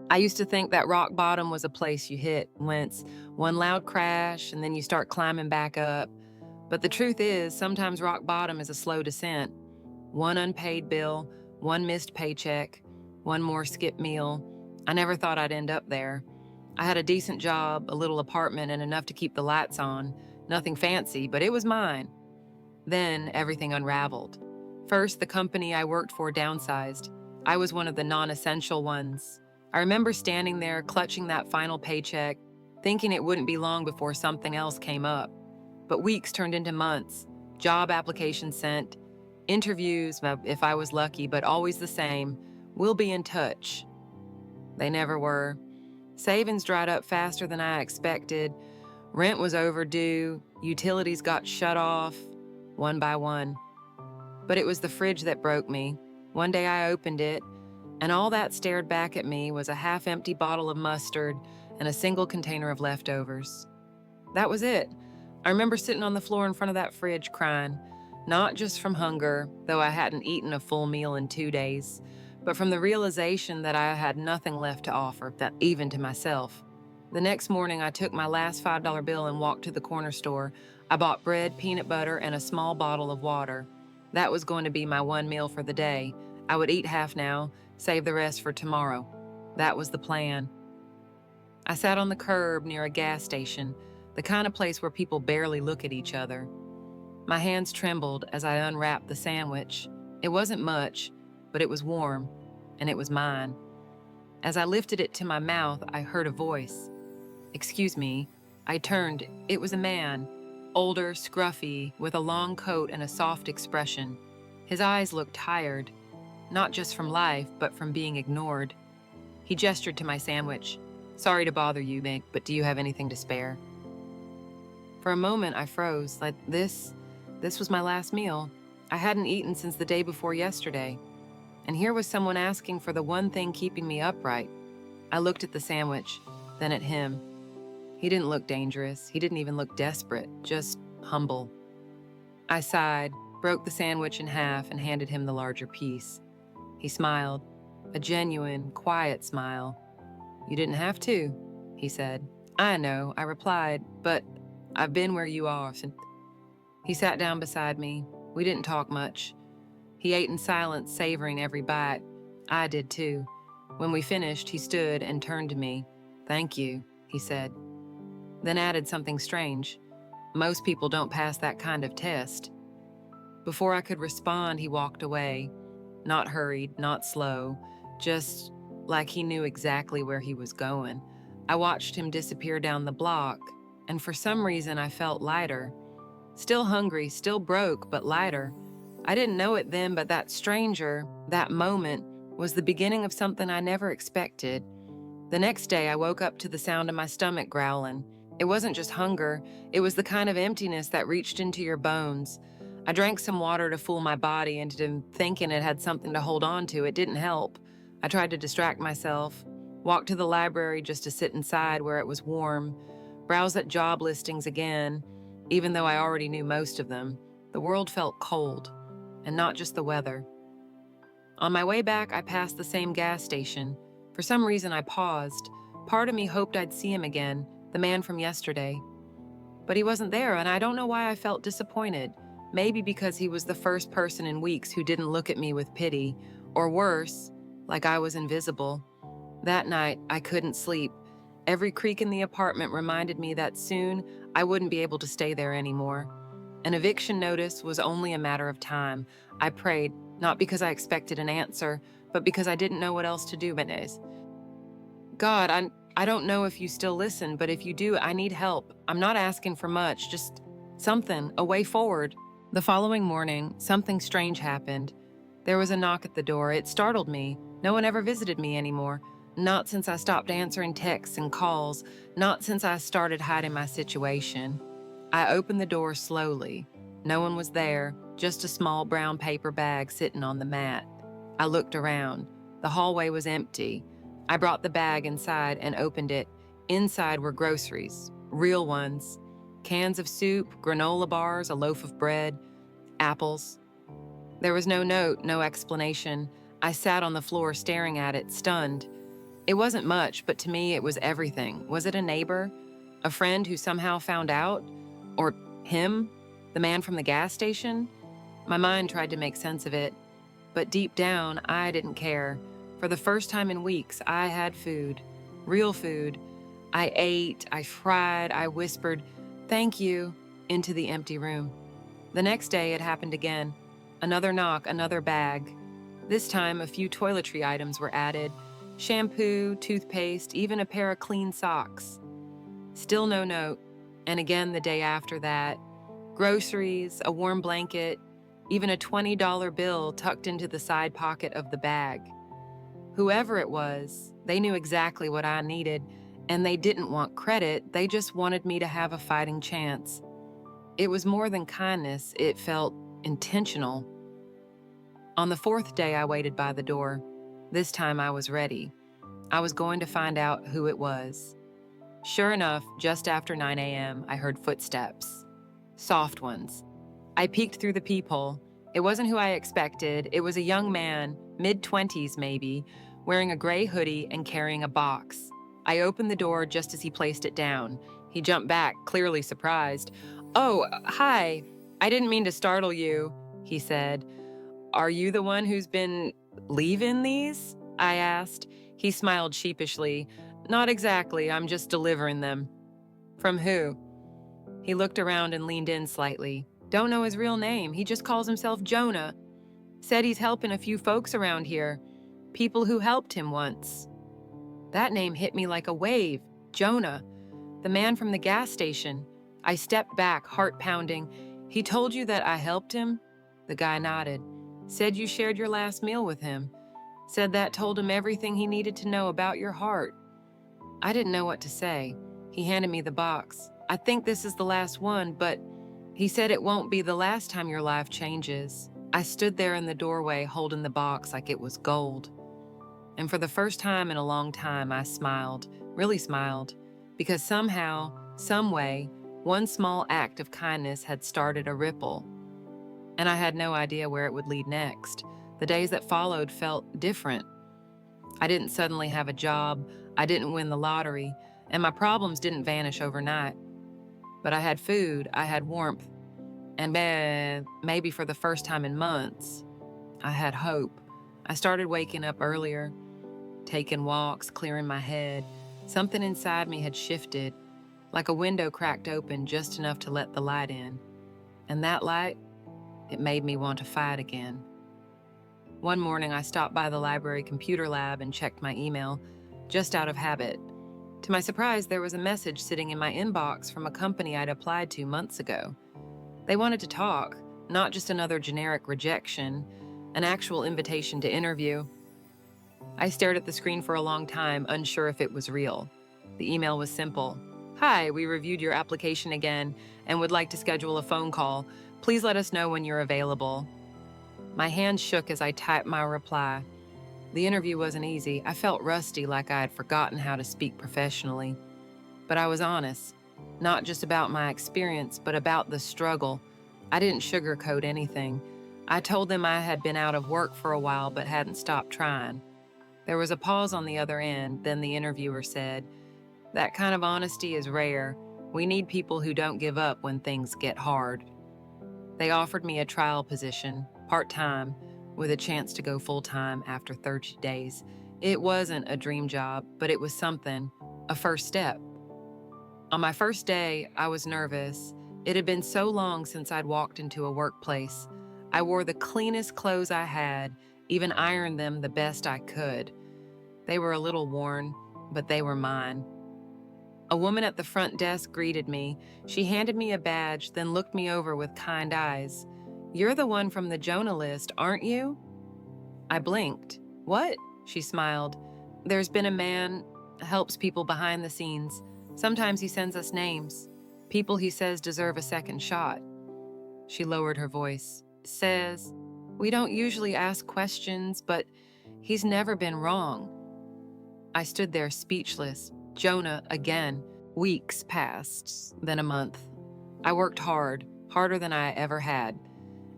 I used to think that rock bottom was a place you hit once, one loud crash, and then you start climbing back up. But the truth is, sometimes rock bottom is a slow descent. One unpaid bill, one missed paycheck, one more skipped meal. I never thought I'd end up there. I had a decent job, a little apartment, and enough to keep the lights on. Nothing fancy, but it was mine. Then everything unraveled. First, the company I worked for downsized. I was one of the non essential ones. I remember standing there clutching that final paycheck, thinking it wouldn't be long before something else came up. But weeks turned into months, job applications sent, interviews, if I was lucky, but always the same. We'll be in touch. They never were. Savings dried up faster than I expected. Rent was overdue. Utilities got shut off, one by one. But it was the fridge that broke me. One day I opened it, and all that stared back at me was a half-empty bottle of mustard and a single container of leftovers. That was it. I remember sitting on the floor in front of that fridge crying, not just from hunger, though I hadn't eaten a full meal in 2 days, but from the realization that I had nothing left to offer, that even to myself. The next morning, I took my last $5 bill and walked to the corner store. I bought bread, peanut butter, and a small bottle of water. That was going to be my one meal for the day. I would eat half now, save the rest for tomorrow. That was the plan. I sat on the curb near a gas station, the kind of place where people barely look at each other. My hands trembled as I unwrapped the sandwich. It wasn't much, but it was warm, and it was mine. As I lifted it to my mouth, I heard a voice. "Excuse me." I turned. It was a man, older, scruffy, with a long coat and a soft expression. His eyes looked tired, not just from life, but from being ignored. He gestured to my sandwich. "Sorry to bother you, Mick, but do you have anything to spare?" For a moment, I froze, like this was my last meal. I hadn't eaten since the day before yesterday. And here was someone asking for the one thing keeping me upright. I looked at the sandwich, then at him. He didn't look dangerous. He didn't even look desperate, just humble. I sighed, broke the sandwich in half, and handed him the larger piece. He smiled, a genuine, quiet smile. "You didn't have to," he said. "I know," I replied, "but I've been where you are since." He sat down beside me. We didn't talk much. He ate in silence, savoring every bite. I did too. When we finished, he stood and turned to me. "Thank you," he said. Then added something strange. "Most people don't pass that kind of test." Before I could respond, he walked away. Not hurried, not slow, just like he knew exactly where he was going. I watched him disappear down the block, and for some reason I felt lighter. Still hungry, still broke, but lighter. I didn't know it then, but that stranger, that moment, was the beginning of something I never expected. The next day, I woke up to the sound of my stomach growling. It wasn't just hunger, it was the kind of emptiness that reached into your bones. I drank some water to fool my body into thinking it had something to hold on to. It didn't help. I tried to distract myself, walked to the library just to sit inside where it was warm, browse at job listings again, even though I already knew most of them. The world felt cold, and not just the weather. On my way back, I passed the same gas station. For some reason, I paused. Part of me hoped I'd see him again, the man from yesterday. But he wasn't there, and I don't know why I felt disappointed. Maybe because he was the first person in weeks who didn't look at me with pity, or worse, like I was invisible. That night, I couldn't sleep. Every creak in the apartment reminded me that soon I wouldn't be able to stay there anymore. An eviction notice was only a matter of time. I prayed, not because I expected an answer, but because I didn't know what else to do. God, I don't know if you still listen, but if you do, I need help. I'm not asking for much, just something, a way forward. The following morning, something strange happened. There was a knock at the door. It startled me. No one ever visited me anymore. Not since I stopped answering texts and calls, not since I started hiding my situation. I opened the door slowly. No one was there, just a small brown paper bag sitting on the mat. I looked around. The hallway was empty. I brought the bag inside and opened it. Inside were groceries, real ones. Cans of soup, granola bars, a loaf of bread, apples. There was no note, no explanation. I sat on the floor staring at it, stunned. It wasn't much, but to me, it was everything. Was it a neighbor? A friend who somehow found out? Or him? The man from the gas station? My mind tried to make sense of it, but deep down, I didn't care. For the first time in weeks, I had food. Real food. I ate, I fried, I whispered, "Thank you," into the empty room. The next day, it happened again. Another knock, another bag. This time, a few toiletry items were added: shampoo, toothpaste, even a pair of clean socks. Still no note. And again the day after that. Groceries, a warm blanket, even a $20 bill tucked into the side pocket of the bag. Whoever it was, they knew exactly what I needed, and they didn't want credit, they just wanted me to have a fighting chance. It was more than kindness, it felt intentional. On the fourth day, I waited by the door. This time I was ready. I was going to find out who it was. Sure enough, just after 9 a.m., I heard footsteps. Soft ones. I peeked through the peephole. It wasn't who I expected. It was a young man, mid-20s maybe, wearing a gray hoodie and carrying a box. I opened the door just as he placed it down. He jumped back, clearly surprised. "Oh, hi. I didn't mean to startle you," he said. "Are you the one who's been leaving these?" I asked. He smiled sheepishly. "Not exactly, I'm just delivering them." "From who?" He looked around and leaned in slightly. "Don't know his real name, he just calls himself Jonah. Said he's helping a few folks around here. People who helped him once." That name hit me like a wave. Jonah. The man from the gas station. I stepped back, heart pounding. "He told you that I helped him?" The guy nodded. "Said you shared your last meal with him. Said that told him everything he needed to know about your heart." I didn't know what to say. He handed me the box. "I think this is the last one, but he said it won't be the last time your life changes." I stood there in the doorway holding the box like it was gold. And for the first time in a long time, I smiled, really smiled, because somehow, some way, one small act of kindness had started a ripple. And I had no idea where it would lead next. The days that followed felt different. I didn't suddenly have a job, I didn't win the lottery, and my problems didn't vanish overnight. But I had food, I had warmth, and maybe for the first time in months, I had hope. I started waking up earlier, taking walks, clearing my head. Something inside me had shifted, like a window cracked open just enough to let the light in. And that light, it made me want to fight again. One morning, I stopped by the library computer lab and checked my email, just out of habit. To my surprise, there was a message sitting in my inbox from a company I'd applied to months ago. They wanted to talk, not just another generic rejection, an actual invitation to interview. I stared at the screen for a long time, unsure if it was real. The email was simple. "Hi, we reviewed your application again and would like to schedule a phone call. Please let us know when you're available." My hand shook as I typed my reply. The interview wasn't easy. I felt rusty, like I had forgotten how to speak professionally. But I was honest, not just about my experience, but about the struggle. I didn't sugarcoat anything. I told them I had been out of work for a while but hadn't stopped trying. There was a pause on the other end, then the interviewer said, "That kind of honesty is rare. We need people who don't give up when things get hard." They offered me a trial position, part-time, with a chance to go full-time after 30 days. It wasn't a dream job, but it was something, a first step. On my first day, I was nervous. It had been so long since I'd walked into a workplace. I wore the cleanest clothes I had, even ironed them the best I could. They were a little worn, but they were mine. A woman at the front desk greeted me. She handed me a badge, then looked me over with kind eyes. "You're the one from the Jonah list, aren't you?" I blinked. "What?" She smiled. "There's been a man, helps people behind the scenes. Sometimes he sends us names. People he says deserve a second shot." She lowered her voice. "Says, we don't usually ask questions, but he's never been wrong." I stood there speechless. Jonah again. Weeks passed, then a month. I worked hard, harder than I ever had.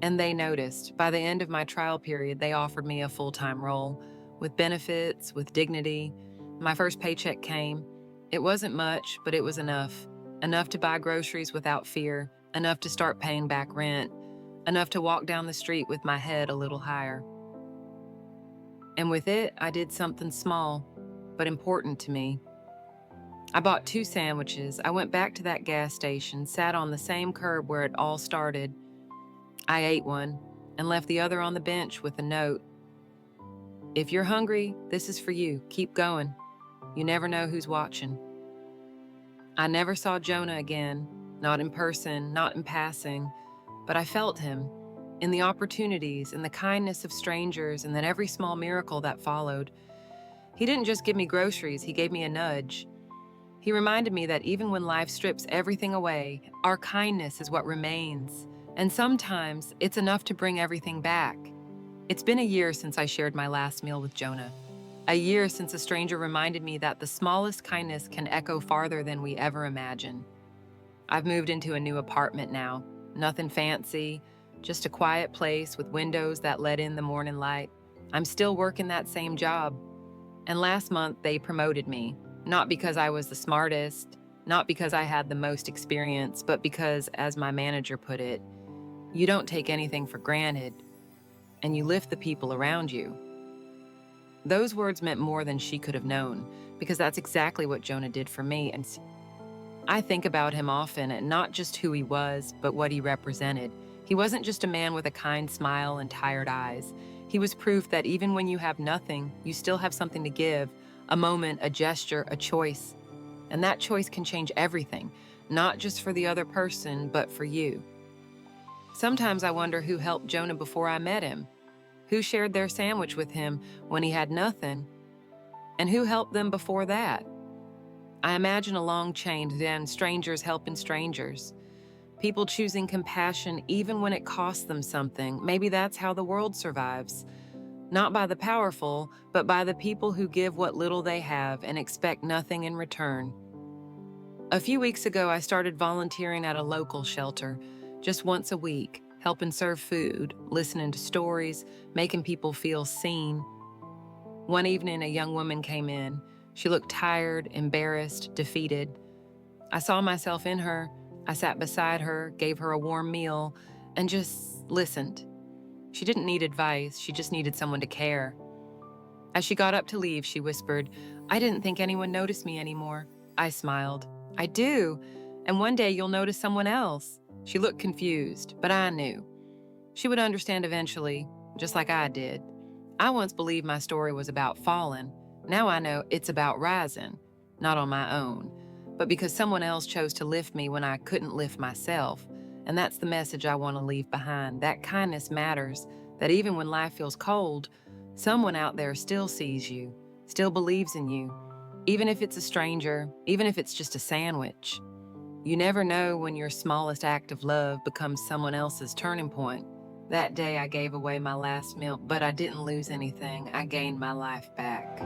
And they noticed. By the end of my trial period, they offered me a full-time role, with benefits, with dignity. My first paycheck came. It wasn't much, but it was enough. Enough to buy groceries without fear, enough to start paying back rent, enough to walk down the street with my head a little higher. And with it, I did something small, but important to me. I bought 2 sandwiches. I went back to that gas station, sat on the same curb where it all started. I ate one and left the other on the bench with a note. If you're hungry, this is for you. Keep going. You never know who's watching. I never saw Jonah again, not in person, not in passing, but I felt him in the opportunities, in the kindness of strangers, and then every small miracle that followed. He didn't just give me groceries, he gave me a nudge. He reminded me that even when life strips everything away, our kindness is what remains. And sometimes it's enough to bring everything back. It's been a year since I shared my last meal with Jonah. A year since a stranger reminded me that the smallest kindness can echo farther than we ever imagine. I've moved into a new apartment now. Nothing fancy, just a quiet place with windows that let in the morning light. I'm still working that same job. And last month they promoted me, not because I was the smartest, not because I had the most experience, but because, as my manager put it, you don't take anything for granted, and you lift the people around you. Those words meant more than she could have known, because that's exactly what Jonah did for me. And I think about him often, and not just who he was, but what he represented. He wasn't just a man with a kind smile and tired eyes. He was proof that even when you have nothing, you still have something to give, a moment, a gesture, a choice. And that choice can change everything, not just for the other person, but for you. Sometimes I wonder who helped Jonah before I met him, who shared their sandwich with him when he had nothing, and who helped them before that. I imagine a long chain, then strangers helping strangers, people choosing compassion even when it costs them something. Maybe that's how the world survives, not by the powerful, but by the people who give what little they have and expect nothing in return. A few weeks ago, I started volunteering at a local shelter, just once a week, helping serve food, listening to stories, making people feel seen. One evening, a young woman came in. She looked tired, embarrassed, defeated. I saw myself in her. I sat beside her, gave her a warm meal, and just listened. She didn't need advice, she just needed someone to care. As she got up to leave, she whispered, "I didn't think anyone noticed me anymore." I smiled. "I do, and one day you'll notice someone else." She looked confused, but I knew. She would understand eventually, just like I did. I once believed my story was about falling. Now I know it's about rising, not on my own, but because someone else chose to lift me when I couldn't lift myself. And that's the message I want to leave behind. That kindness matters, that even when life feels cold, someone out there still sees you, still believes in you, even if it's a stranger, even if it's just a sandwich. You never know when your smallest act of love becomes someone else's turning point. That day I gave away my last meal, but I didn't lose anything. I gained my life back.